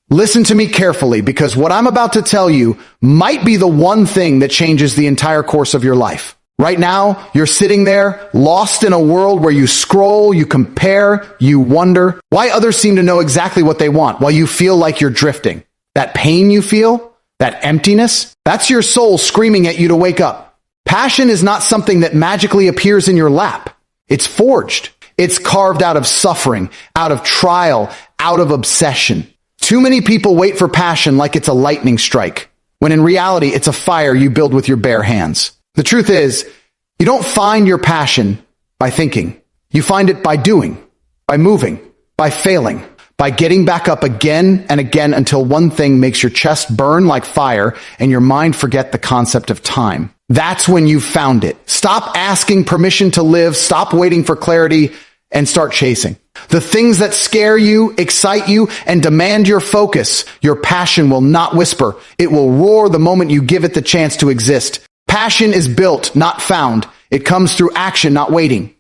Listen to me carefully, because what I'm about to tell you might be the one thing that changes the entire course of your life. Right now, you're sitting there, lost in a world where you scroll, you compare, you wonder why others seem to know exactly what they want, while you feel like you're drifting. That pain you feel, that emptiness, that's your soul screaming at you to wake up. Passion is not something that magically appears in your lap. It's forged. It's carved out of suffering, out of trial, out of obsession. Too many people wait for passion like it's a lightning strike, when in reality it's a fire you build with your bare hands. The truth is, you don't find your passion by thinking. You find it by doing, by moving, by failing, by getting back up again and again until one thing makes your chest burn like fire and your mind forget the concept of time. That's when you've found it. Stop asking permission to live, stop waiting for clarity, and start chasing. The things that scare you, excite you, and demand your focus, your passion will not whisper. It will roar the moment you give it the chance to exist. Passion is built, not found. It comes through action, not waiting.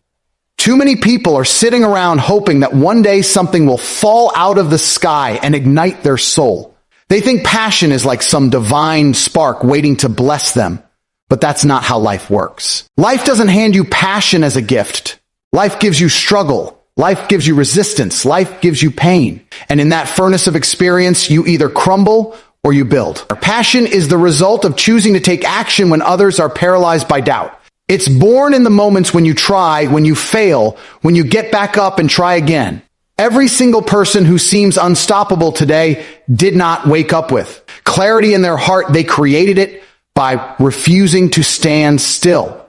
Too many people are sitting around hoping that one day something will fall out of the sky and ignite their soul. They think passion is like some divine spark waiting to bless them. But that's not how life works. Life doesn't hand you passion as a gift. Life gives you struggle. Life gives you resistance. Life gives you pain. And in that furnace of experience, you either crumble or you build. Passion is the result of choosing to take action when others are paralyzed by doubt. It's born in the moments when you try, when you fail, when you get back up and try again. Every single person who seems unstoppable today did not wake up with clarity in their heart. They created it by refusing to stand still.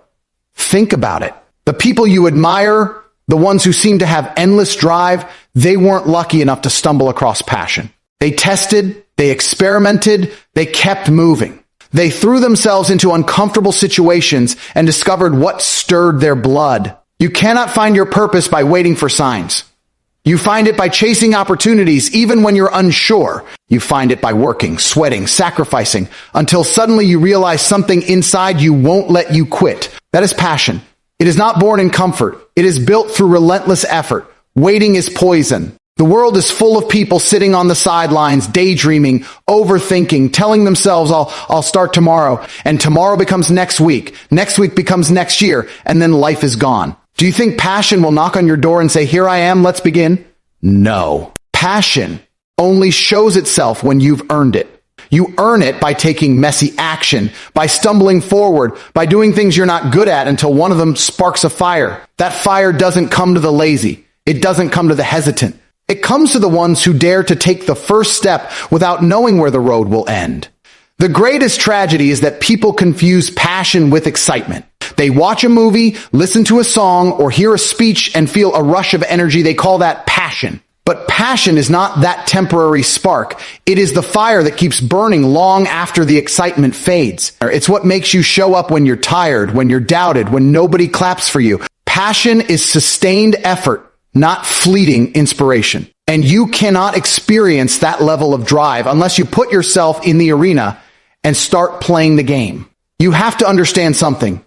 Think about it. The people you admire, the ones who seem to have endless drive, they weren't lucky enough to stumble across passion. They tested, they experimented, they kept moving. They threw themselves into uncomfortable situations and discovered what stirred their blood. You cannot find your purpose by waiting for signs. You find it by chasing opportunities even when you're unsure. You find it by working, sweating, sacrificing, until suddenly you realize something inside you won't let you quit. That is passion. It is not born in comfort. It is built through relentless effort. Waiting is poison. The world is full of people sitting on the sidelines, daydreaming, overthinking, telling themselves, I'll start tomorrow, and tomorrow becomes next week becomes next year, and then life is gone. Do you think passion will knock on your door and say, here I am, let's begin? No. Passion only shows itself when you've earned it. You earn it by taking messy action, by stumbling forward, by doing things you're not good at until one of them sparks a fire. That fire doesn't come to the lazy. It doesn't come to the hesitant. It comes to the ones who dare to take the first step without knowing where the road will end. The greatest tragedy is that people confuse passion with excitement. They watch a movie, listen to a song, or hear a speech and feel a rush of energy. They call that passion. But passion is not that temporary spark. It is the fire that keeps burning long after the excitement fades. It's what makes you show up when you're tired, when you're doubted, when nobody claps for you. Passion is sustained effort, not fleeting inspiration. And you cannot experience that level of drive unless you put yourself in the arena and start playing the game. You have to understand something.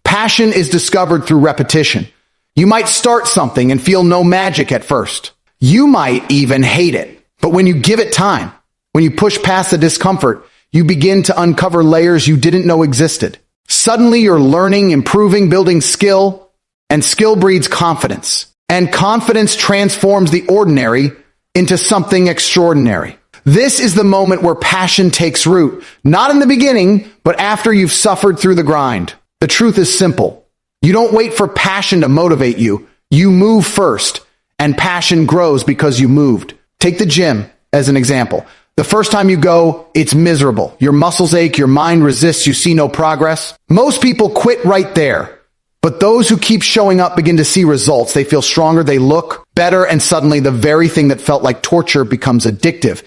Passion is discovered through repetition. You might start something and feel no magic at first. You might even hate it. But when you give it time, when you push past the discomfort, you begin to uncover layers you didn't know existed. Suddenly you're learning, improving, building skill, and skill breeds confidence. And confidence transforms the ordinary into something extraordinary. This is the moment where passion takes root, not in the beginning, but after you've suffered through the grind. The truth is simple. You don't wait for passion to motivate you. You move first, and passion grows because you moved. Take the gym as an example. The first time you go, it's miserable. Your muscles ache, your mind resists, you see no progress. Most people quit right there. But those who keep showing up begin to see results. They feel stronger, they look better, and suddenly the very thing that felt like torture becomes addictive.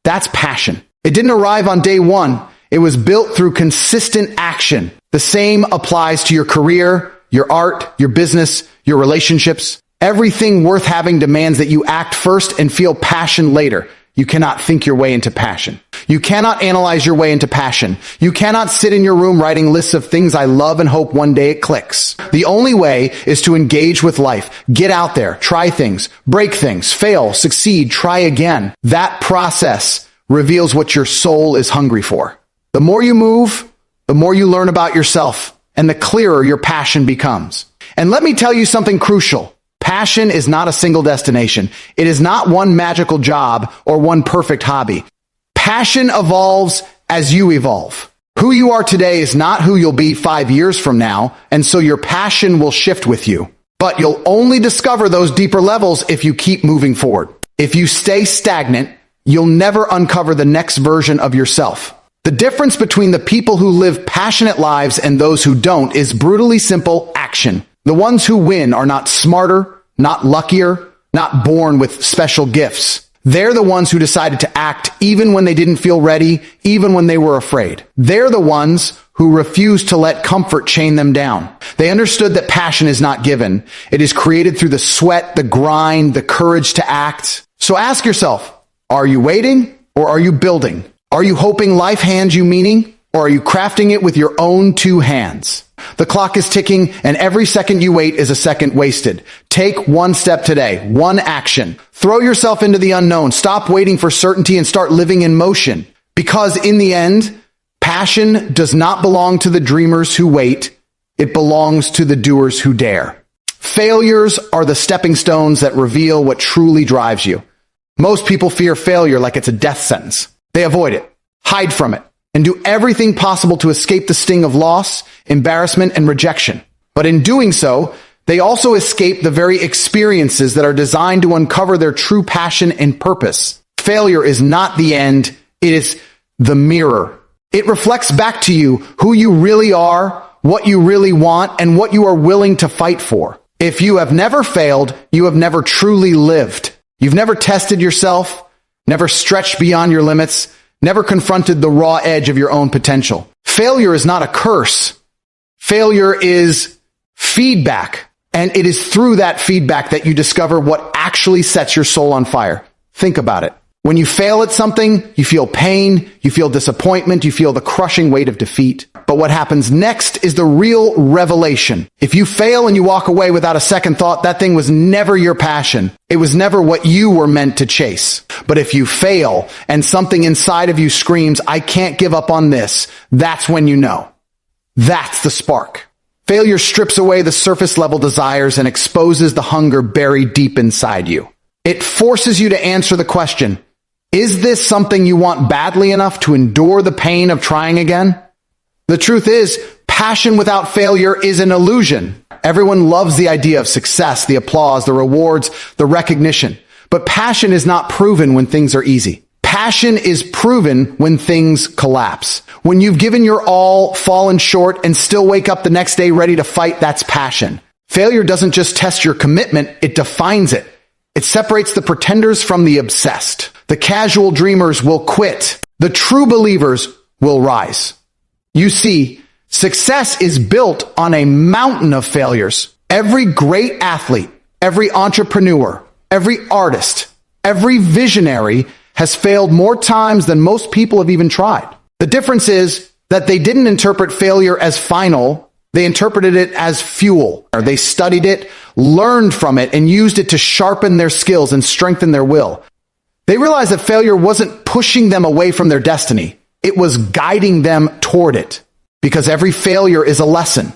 That's passion. It didn't arrive on day one. It was built through consistent action. The same applies to your career, your art, your business, your relationships. Everything worth having demands that you act first and feel passion later. You cannot think your way into passion. You cannot analyze your way into passion. You cannot sit in your room writing lists of things I love and hope one day it clicks. The only way is to engage with life. Get out there, try things, break things, fail, succeed, try again. That process reveals what your soul is hungry for. The more you move, the more you learn about yourself, and the clearer your passion becomes. And let me tell you something crucial. Passion is not a single destination. It is not one magical job or one perfect hobby. Passion evolves as you evolve. Who you are today is not who you'll be 5 years from now, and so your passion will shift with you. But you'll only discover those deeper levels if you keep moving forward. If you stay stagnant, you'll never uncover the next version of yourself. The difference between the people who live passionate lives and those who don't is brutally simple: action. The ones who win are not smarter, not luckier, not born with special gifts. They're the ones who decided to act even when they didn't feel ready, even when they were afraid. They're the ones who refused to let comfort chain them down. They understood that passion is not given. It is created through the sweat, the grind, the courage to act. So ask yourself, are you waiting or are you building? Are you hoping life hands you meaning, or are you crafting it with your own 2 hands? The clock is ticking, and every second you wait is a second wasted. Take one step today, one action. Throw yourself into the unknown. Stop waiting for certainty and start living in motion. Because in the end, passion does not belong to the dreamers who wait. It belongs to the doers who dare. Failures are the stepping stones that reveal what truly drives you. Most people fear failure like it's a death sentence. They avoid it, hide from it, and do everything possible to escape the sting of loss, embarrassment, and rejection. But in doing so, they also escape the very experiences that are designed to uncover their true passion and purpose. Failure is not the end, it is the mirror. It reflects back to you who you really are, what you really want, and what you are willing to fight for. If you have never failed, you have never truly lived. You've never tested yourself, never stretched beyond your limits, never confronted the raw edge of your own potential. Failure is not a curse. Failure is feedback. And it is through that feedback that you discover what actually sets your soul on fire. Think about it. When you fail at something, you feel pain, you feel disappointment, you feel the crushing weight of defeat. But what happens next is the real revelation. If you fail and you walk away without a second thought, that thing was never your passion. It was never what you were meant to chase. But if you fail and something inside of you screams, I can't give up on this, that's when you know. That's the spark. Failure strips away the surface level desires and exposes the hunger buried deep inside you. It forces you to answer the question, is this something you want badly enough to endure the pain of trying again? The truth is, passion without failure is an illusion. Everyone loves the idea of success, the applause, the rewards, the recognition. But passion is not proven when things are easy. Passion is proven when things collapse. When you've given your all, fallen short, and still wake up the next day ready to fight, that's passion. Failure doesn't just test your commitment, it defines it. It separates the pretenders from the obsessed. The casual dreamers will quit. The true believers will rise. You see, success is built on a mountain of failures. Every great athlete, every entrepreneur, every artist, every visionary has failed more times than most people have even tried. The difference is that they didn't interpret failure as final. They interpreted it as fuel. They studied it, learned from it, and used it to sharpen their skills and strengthen their will. They realized that failure wasn't pushing them away from their destiny. It was guiding them toward it. Because every failure is a lesson.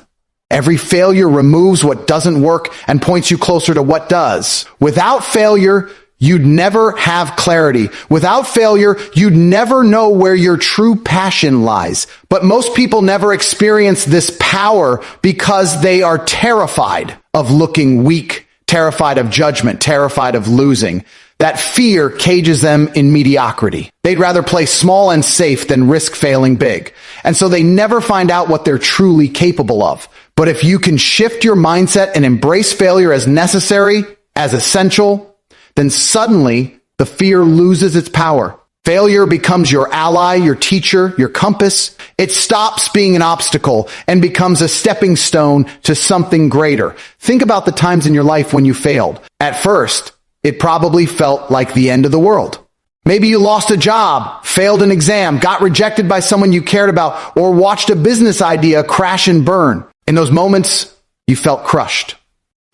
Every failure removes what doesn't work and points you closer to what does. Without failure, you'd never have clarity. Without failure, you'd never know where your true passion lies. But most people never experience this power because they are terrified of looking weak, terrified of judgment, terrified of losing. That fear cages them in mediocrity. They'd rather play small and safe than risk failing big. And so they never find out what they're truly capable of. But if you can shift your mindset and embrace failure as necessary, as essential, then suddenly the fear loses its power. Failure becomes your ally, your teacher, your compass. It stops being an obstacle and becomes a stepping stone to something greater. Think about the times in your life when you failed. At first, it probably felt like the end of the world. Maybe you lost a job, failed an exam, got rejected by someone you cared about, or watched a business idea crash and burn. In those moments, you felt crushed.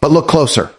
But look closer.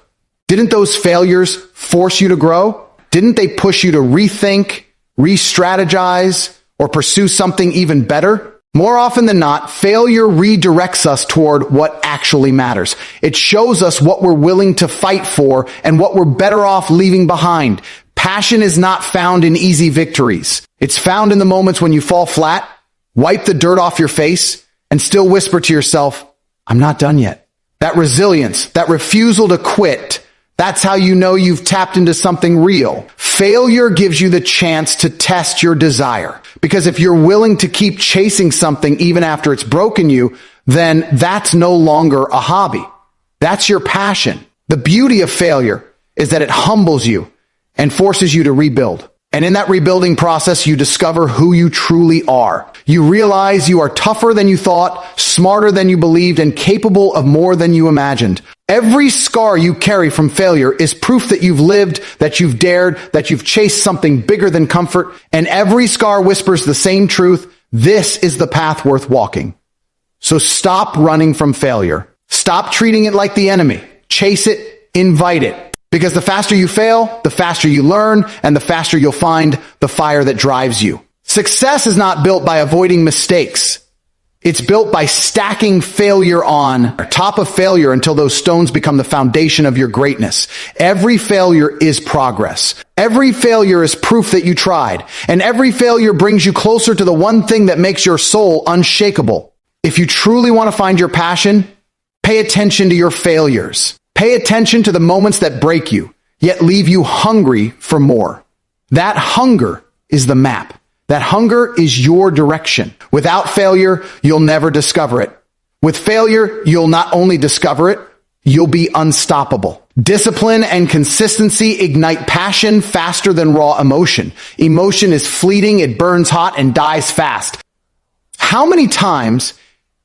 Didn't those failures force you to grow? Didn't they push you to rethink, re-strategize, or pursue something even better? More often than not, failure redirects us toward what actually matters. It shows us what we're willing to fight for and what we're better off leaving behind. Passion is not found in easy victories. It's found in the moments when you fall flat, wipe the dirt off your face, and still whisper to yourself, I'm not done yet. That resilience, that refusal to quit, that's how you know you've tapped into something real. Failure gives you the chance to test your desire. Because if you're willing to keep chasing something even after it's broken you, then that's no longer a hobby. That's your passion. The beauty of failure is that it humbles you and forces you to rebuild. And in that rebuilding process, you discover who you truly are. You realize you are tougher than you thought, smarter than you believed, and capable of more than you imagined. Every scar you carry from failure is proof that you've lived, that you've dared, that you've chased something bigger than comfort. And every scar whispers the same truth. This is the path worth walking. So stop running from failure. Stop treating it like the enemy. Chase it, invite it. Because the faster you fail, the faster you learn, and the faster you'll find the fire that drives you. Success is not built by avoiding mistakes. It's built by stacking failure on top of failure until those stones become the foundation of your greatness. Every failure is progress. Every failure is proof that you tried. And every failure brings you closer to the one thing that makes your soul unshakable. If you truly want to find your passion, pay attention to your failures. Pay attention to the moments that break you, yet leave you hungry for more. That hunger is the map. That hunger is your direction. Without failure, you'll never discover it. With failure, you'll not only discover it, you'll be unstoppable. Discipline and consistency ignite passion faster than raw emotion. Emotion is fleeting, it burns hot and dies fast. How many times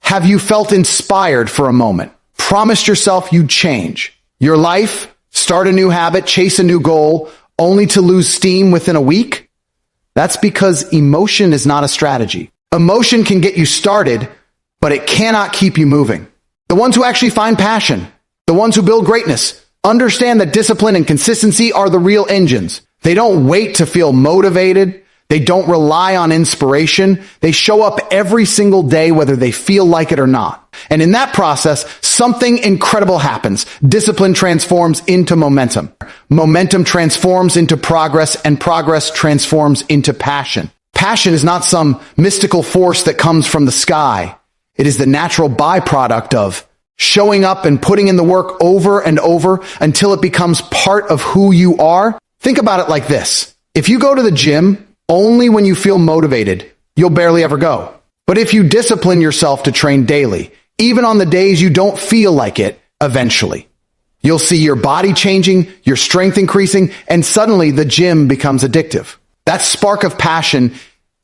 have you felt inspired for a moment? Promised yourself you'd change your life, start a new habit, chase a new goal, only to lose steam within a week? That's because emotion is not a strategy. Emotion can get you started, but it cannot keep you moving. The ones who actually find passion, the ones who build greatness, understand that discipline and consistency are the real engines. They don't wait to feel motivated. They don't rely on inspiration. They show up every single day, whether they feel like it or not. And in that process, something incredible happens. Discipline transforms into momentum. Momentum transforms into progress, and progress transforms into passion. Passion is not some mystical force that comes from the sky. It is the natural byproduct of showing up and putting in the work over and over until it becomes part of who you are. Think about it like this. If you go to the gym only when you feel motivated, you'll barely ever go. But if you discipline yourself to train daily, even on the days you don't feel like it, eventually, you'll see your body changing, your strength increasing, and suddenly the gym becomes addictive. That spark of passion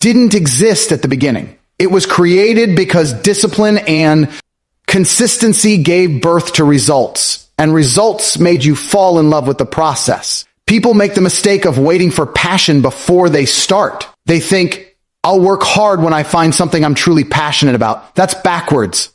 didn't exist at the beginning. It was created because discipline and consistency gave birth to results, and results made you fall in love with the process. People make the mistake of waiting for passion before they start. They think, I'll work hard when I find something I'm truly passionate about. That's backwards.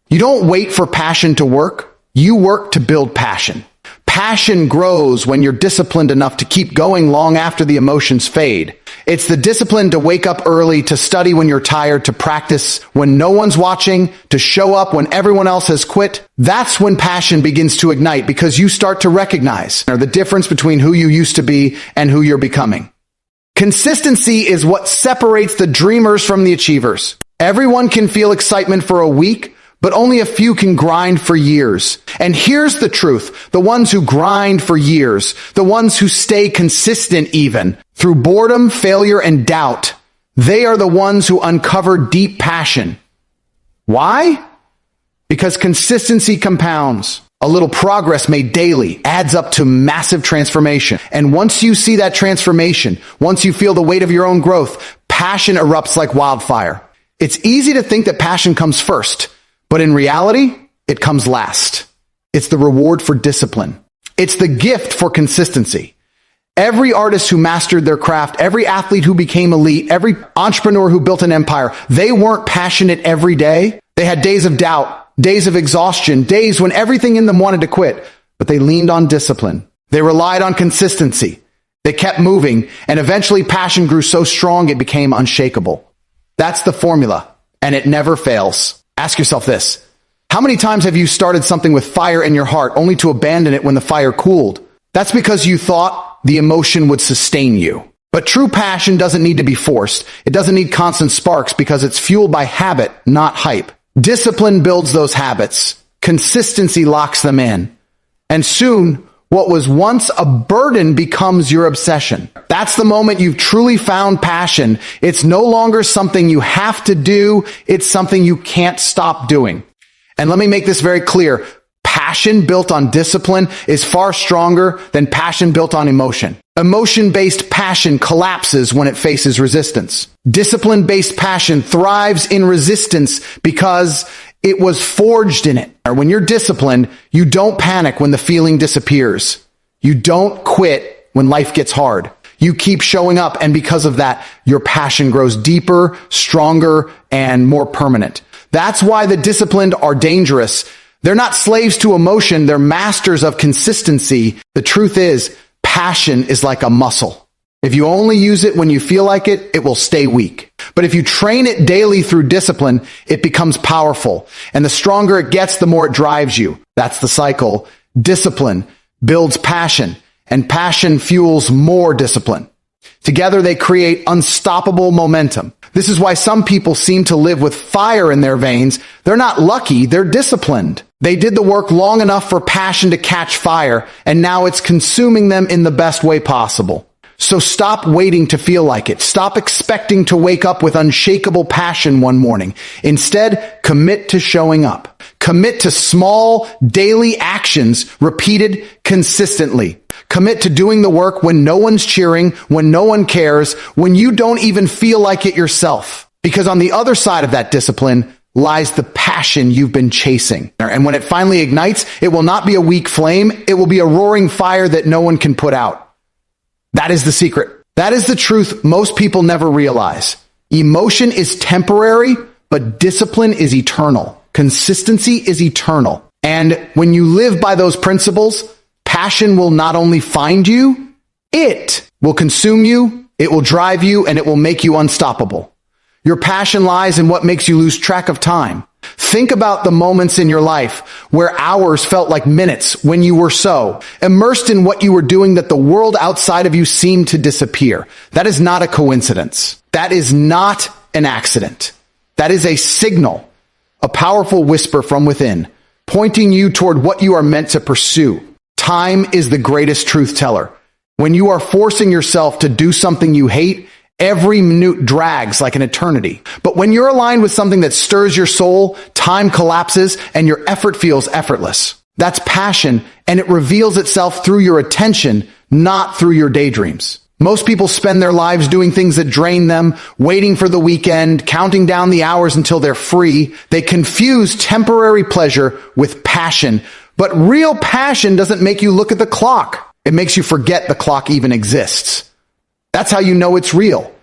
You don't wait for passion to work. You work to build passion. Passion grows when you're disciplined enough to keep going long after the emotions fade. It's the discipline to wake up early, to study when you're tired, to practice when no one's watching, to show up when everyone else has quit. That's when passion begins to ignite, because you start to recognize the difference between who you used to be and who you're becoming. Consistency is what separates the dreamers from the achievers. Everyone can feel excitement for a week, but only a few can grind for years. And here's the truth. The ones who grind for years, the ones who stay consistent even through boredom, failure, and doubt, they are the ones who uncover deep passion. Why? Because consistency compounds. A little progress made daily adds up to massive transformation. And once you see that transformation, once you feel the weight of your own growth, passion erupts like wildfire. It's easy to think that passion comes first, but in reality, it comes last. It's the reward for discipline. It's the gift for consistency. Every artist who mastered their craft, every athlete who became elite, every entrepreneur who built an empire, they weren't passionate every day. They had days of doubt, days of exhaustion, days when everything in them wanted to quit, but they leaned on discipline. They relied on consistency. They kept moving, and eventually passion grew so strong it became unshakable. That's the formula, and it never fails. Ask yourself this. How many times have you started something with fire in your heart only to abandon it when the fire cooled? That's because you thought the emotion would sustain you. But true passion doesn't need to be forced. It doesn't need constant sparks because it's fueled by habit, not hype. Discipline builds those habits. Consistency locks them in. And soon, what was once a burden becomes your obsession. That's the moment you've truly found passion. It's no longer something you have to do. It's something you can't stop doing. And let me make this very clear. Passion built on discipline is far stronger than passion built on emotion. Emotion-based passion collapses when it faces resistance. Discipline-based passion thrives in resistance because it was forged in it. Or when you're disciplined, you don't panic when the feeling disappears. You don't quit when life gets hard. You keep showing up, and because of that, your passion grows deeper, stronger, and more permanent. That's why the disciplined are dangerous. They're not slaves to emotion. They're masters of consistency. The truth is, passion is like a muscle. If you only use it when you feel like it, it will stay weak. But if you train it daily through discipline, it becomes powerful. And the stronger it gets, the more it drives you. That's the cycle. Discipline builds passion, and passion fuels more discipline. Together, they create unstoppable momentum. This is why some people seem to live with fire in their veins. They're not lucky, they're disciplined. They did the work long enough for passion to catch fire, and now it's consuming them in the best way possible. So stop waiting to feel like it. Stop expecting to wake up with unshakable passion one morning. Instead, commit to showing up. Commit to small, daily actions repeated consistently. Commit to doing the work when no one's cheering, when no one cares, when you don't even feel like it yourself. Because on the other side of that discipline lies the passion you've been chasing. And when it finally ignites, it will not be a weak flame. It will be a roaring fire that no one can put out. That is the secret. That is the truth most people never realize. Emotion is temporary, but discipline is eternal. Consistency is eternal. And when you live by those principles, passion will not only find you, it will consume you, it will drive you, and it will make you unstoppable. Your passion lies in what makes you lose track of time. Think about the moments in your life where hours felt like minutes when you were so immersed in what you were doing that the world outside of you seemed to disappear. That is not a coincidence. That is not an accident. That is a signal, a powerful whisper from within, pointing you toward what you are meant to pursue. Time is the greatest truth teller. When you are forcing yourself to do something you hate, every minute drags like an eternity. But when you're aligned with something that stirs your soul, time collapses and your effort feels effortless. That's passion, and it reveals itself through your attention, not through your daydreams. Most people spend their lives doing things that drain them, waiting for the weekend, counting down the hours until they're free. They confuse temporary pleasure with passion. But real passion doesn't make you look at the clock. It makes you forget the clock even exists. That's how you know it's real.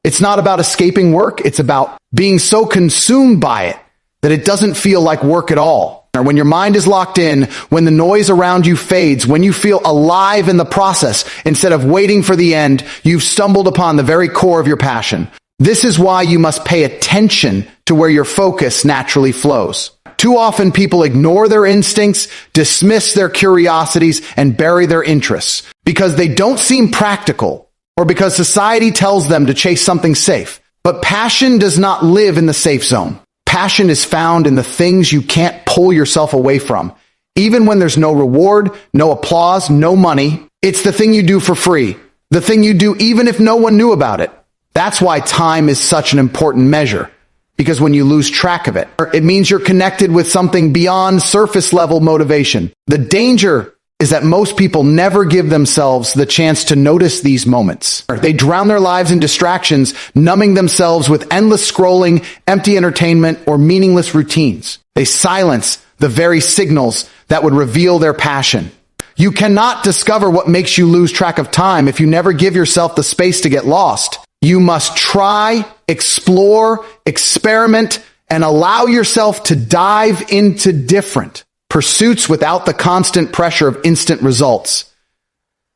It's not about escaping work. It's about being so consumed by it that it doesn't feel like work at all. Or when your mind is locked in, when the noise around you fades, when you feel alive in the process, instead of waiting for the end, you've stumbled upon the very core of your passion. This is why you must pay attention to where your focus naturally flows. Too often people ignore their instincts, dismiss their curiosities, and bury their interests because they don't seem practical, or because society tells them to chase something safe. But passion does not live in the safe zone. Passion is found in the things you can't pull yourself away from. Even when there's no reward, no applause, no money, it's the thing you do for free. The thing you do even if no one knew about it. That's why time is such an important measure. Because when you lose track of it, it means you're connected with something beyond surface level motivation. The danger is that most people never give themselves the chance to notice these moments. They drown their lives in distractions, numbing themselves with endless scrolling, empty entertainment, or meaningless routines. They silence the very signals that would reveal their passion. You cannot discover what makes you lose track of time if you never give yourself the space to get lost. You must try, explore, experiment, and allow yourself to dive into different pursuits without the constant pressure of instant results.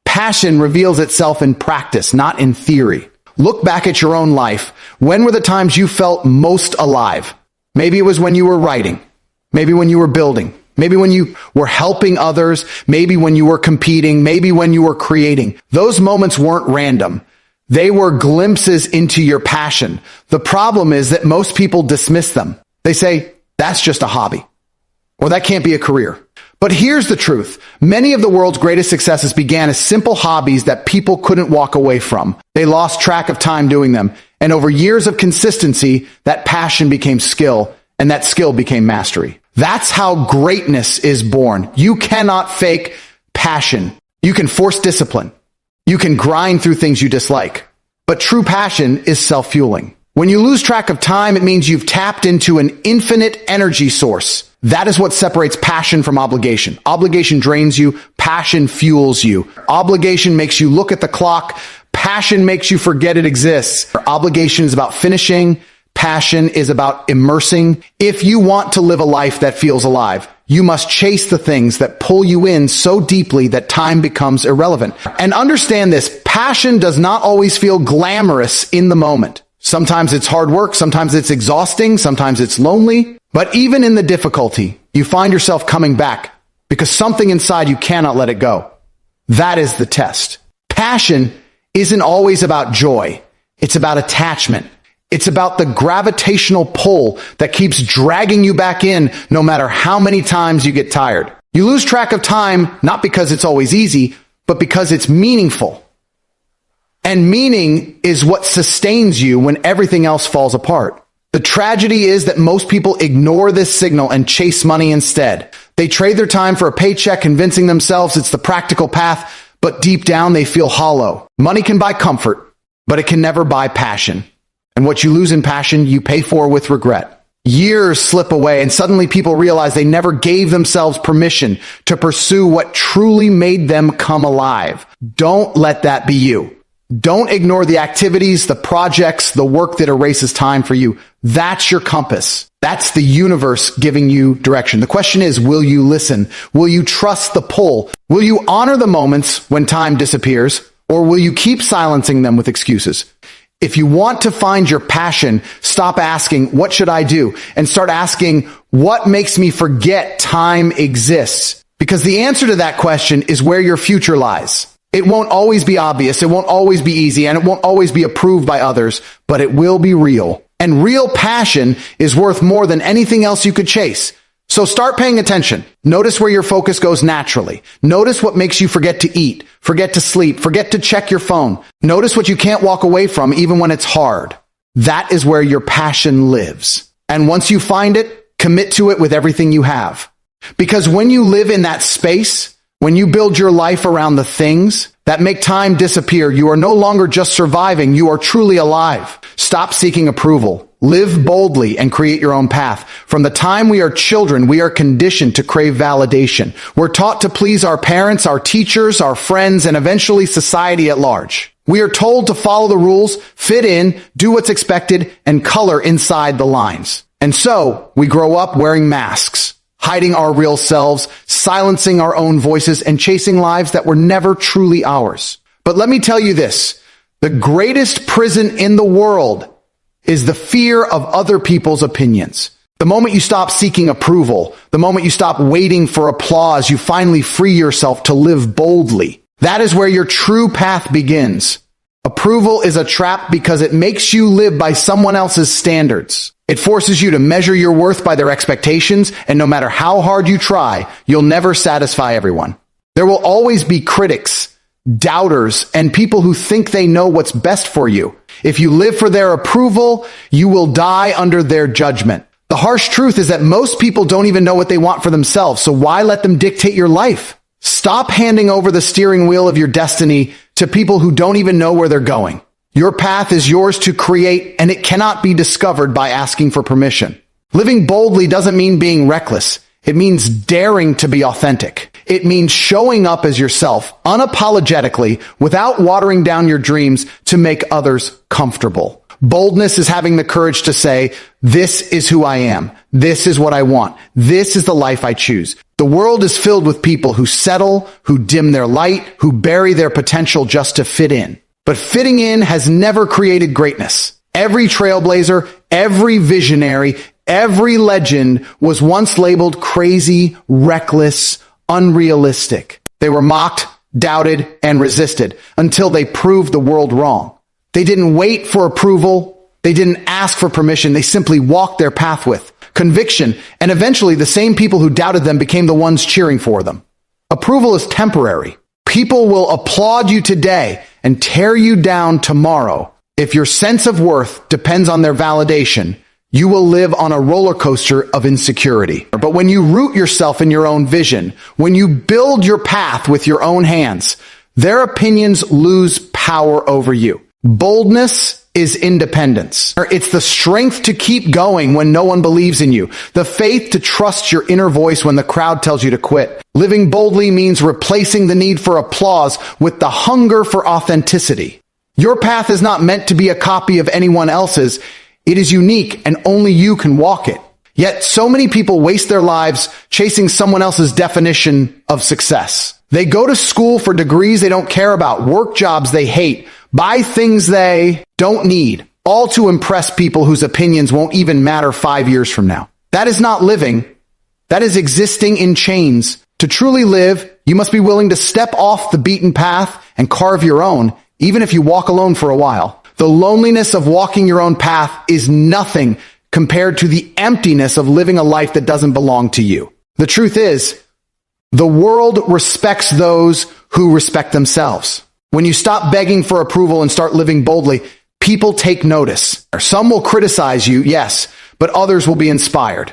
Passion reveals itself in practice, not in theory. Look back at your own life. When were the times you felt most alive? Maybe it was when you were writing. Maybe when you were building. Maybe when you were helping others. Maybe when you were competing. Maybe when you were creating. Those moments weren't random. They were glimpses into your passion. The problem is that most people dismiss them. They say, that's just a hobby, or that can't be a career. But here's the truth. Many of the world's greatest successes began as simple hobbies that people couldn't walk away from. They lost track of time doing them. And over years of consistency, that passion became skill, and that skill became mastery. That's how greatness is born. You cannot fake passion. You can force discipline. You can grind through things you dislike. But true passion is self-fueling. When you lose track of time, it means you've tapped into an infinite energy source. That is what separates passion from obligation. Obligation drains you. Passion fuels you. Obligation makes you look at the clock. Passion makes you forget it exists. Obligation is about finishing. Passion is about immersing. If you want to live a life that feels alive, you must chase the things that pull you in so deeply that time becomes irrelevant. And understand this, passion does not always feel glamorous in the moment. Sometimes it's hard work, sometimes it's exhausting, sometimes it's lonely. But even in the difficulty, you find yourself coming back because something inside you cannot let it go. That is the test. Passion isn't always about joy. It's about attachment. It's about the gravitational pull that keeps dragging you back in no matter how many times you get tired. You lose track of time not because it's always easy, but because it's meaningful. And meaning is what sustains you when everything else falls apart. The tragedy is that most people ignore this signal and chase money instead. They trade their time for a paycheck, convincing themselves it's the practical path, but deep down they feel hollow. Money can buy comfort, but it can never buy passion. And what you lose in passion, you pay for with regret. Years slip away and suddenly people realize they never gave themselves permission to pursue what truly made them come alive. Don't let that be you. Don't ignore the activities, the projects, the work that erases time for you. That's your compass. That's the universe giving you direction. The question is, will you listen? Will you trust the pull? Will you honor the moments when time disappears? Or will you keep silencing them with excuses? If you want to find your passion, stop asking, what should I do? And start asking, what makes me forget time exists? Because the answer to that question is where your future lies. It won't always be obvious, it won't always be easy, and it won't always be approved by others, but it will be real. And real passion is worth more than anything else you could chase. So start paying attention. Notice where your focus goes naturally. Notice what makes you forget to eat, forget to sleep, forget to check your phone. Notice what you can't walk away from even when it's hard. That is where your passion lives. And once you find it, commit to it with everything you have. Because when you live in that space, when you build your life around the things that make time disappear, you are no longer just surviving, you are truly alive. Stop seeking approval. Live boldly and create your own path. From the time we are children, we are conditioned to crave validation. We're taught to please our parents, our teachers, our friends, and eventually society at large. We are told to follow the rules, fit in, do what's expected, and color inside the lines. And so, we grow up wearing masks, hiding our real selves, silencing our own voices, and chasing lives that were never truly ours. But let me tell you this, the greatest prison in the world is the fear of other people's opinions. The moment you stop seeking approval, the moment you stop waiting for applause, you finally free yourself to live boldly. That is where your true path begins. Approval is a trap because it makes you live by someone else's standards. It forces you to measure your worth by their expectations, and no matter how hard you try, you'll never satisfy everyone. There will always be critics, doubters, and people who think they know what's best for you. If you live for their approval, you will die under their judgment. The harsh truth is that most people don't even know what they want for themselves, so why let them dictate your life? Stop handing over the steering wheel of your destiny to people who don't even know where they're going. Your path is yours to create, and it cannot be discovered by asking for permission. Living boldly doesn't mean being reckless. It means daring to be authentic. It means showing up as yourself, unapologetically, without watering down your dreams to make others comfortable. Boldness is having the courage to say, this is who I am. This is what I want. This is the life I choose. The world is filled with people who settle, who dim their light, who bury their potential just to fit in. But fitting in has never created greatness. Every trailblazer, every visionary, every legend was once labeled crazy, reckless, unrealistic. They were mocked, doubted, and resisted until they proved the world wrong. They didn't wait for approval. They didn't ask for permission. They simply walked their path with conviction, and eventually the same people who doubted them became the ones cheering for them. Approval is temporary. People will applaud you today and tear you down tomorrow. If your sense of worth depends on their validation, you will live on a roller coaster of insecurity. But when you root yourself in your own vision, when you build your path with your own hands, their opinions lose power over you. Boldness is independence. It's the strength to keep going when no one believes in you. The faith to trust your inner voice when the crowd tells you to quit. Living boldly means replacing the need for applause with the hunger for authenticity. Your path is not meant to be a copy of anyone else's. It is unique and only you can walk it. Yet so many people waste their lives chasing someone else's definition of success. They go to school for degrees they don't care about, work jobs they hate, buy things they don't need, all to impress people whose opinions won't even matter 5 years from now. That is not living. That is existing in chains. To truly live, you must be willing to step off the beaten path and carve your own, even if you walk alone for a while. The loneliness of walking your own path is nothing compared to the emptiness of living a life that doesn't belong to you. The truth is, the world respects those who respect themselves. When you stop begging for approval and start living boldly, people take notice. Some will criticize you, yes, but others will be inspired.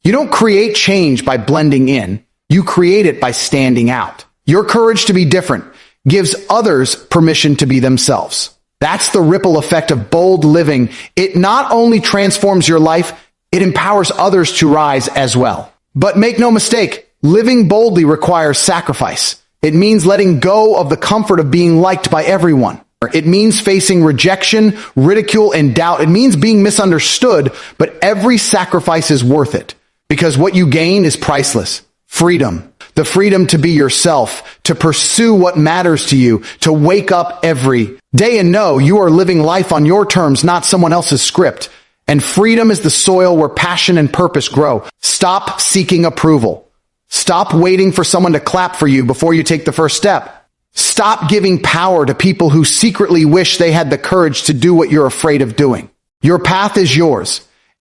You don't create change by blending in. You create it by standing out. Your courage to be different gives others permission to be themselves. That's the ripple effect of bold living. It not only transforms your life, it empowers others to rise as well. But make no mistake, living boldly requires sacrifice. It means letting go of the comfort of being liked by everyone. It means facing rejection, ridicule, and doubt. It means being misunderstood, but every sacrifice is worth it because what you gain is priceless. Freedom. The freedom to be yourself, to pursue what matters to you, to wake up every day and know you are living life on your terms, not someone else's script. And freedom is the soil where passion and purpose grow. Stop seeking approval. Stop waiting for someone to clap for you before you take the first step. Stop giving power to people who secretly wish they had the courage to do what you're afraid of doing. Your path is yours.